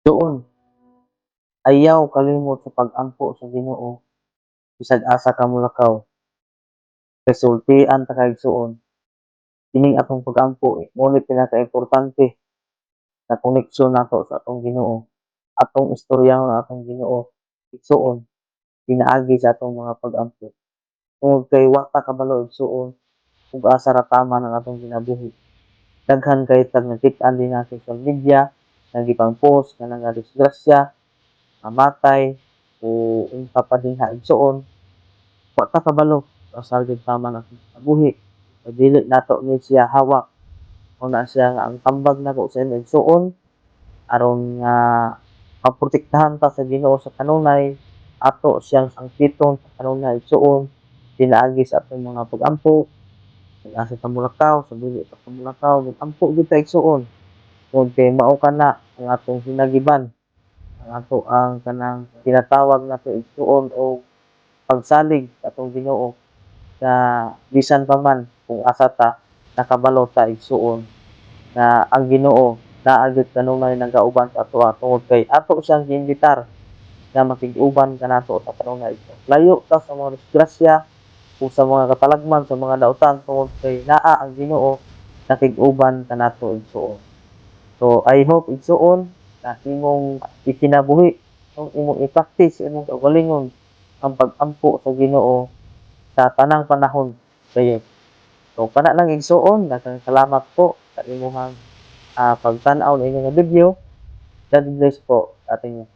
Doon, ayaw kalimot sa pag-ampo sa Ginoo bisag asa ka molakaw, kay sultian ta kay igsoon. Kining atong pag-ampo mao ni pinakaimportante na koneksyon nato sa atong Ginoo. Atong istoryahon ang atong Ginoo igsoon pinaagi sa atong mga pag-ampo. Tungod kay wa ta kabalo igsoon kung asa ra tama ang atong kinabuhi. Daghan kay tag nakit-an din sa social media nga gipang-post nga nangadisgrasya, namatay o unsa pa dinha igsoon. Wa ta kabalo kung asa gyud tama ang atong kinabuhi. Kay dili nato ni siya hawak. Mao siya nga ang tambag nako sa inyo igsoon aron nga maprotektahan ta sa Ginoo sa kanunay, ato siyang sangpiton sa kanunay igsoon pinaagi sa atong mga pag-ampo, kung asa ta molakaw, sa dili ta molakaw, mag-ampo gyud ta igsoon. Tungod kay mao kana ang atong hinagiban, ang ato ang kanang tinatawag nato igsoon og pagsalig sa atong Ginoo na bisan pa man kung asa ta nakabalo ta igsoon na ang Ginoo naa gyud kanunay nagauban sa atoa tungod kay ato siyang giimbitar nga makig-uban kanato sa kanunay. Layo ta sa mga disgrasya o sa mga katalagman sa mga dautan tungod kay naa ang Ginoo nakig-uban kanato igsoon. So I hope igsoon na imong ikinabuhi o imong i-practice imong kaugalingon ang pag-ampo sa Ginoo sa tanang panahon kay so kana lang igsoon, daghang salamat po sa imong pagtan-aw ng inyong video. God bless po sa ating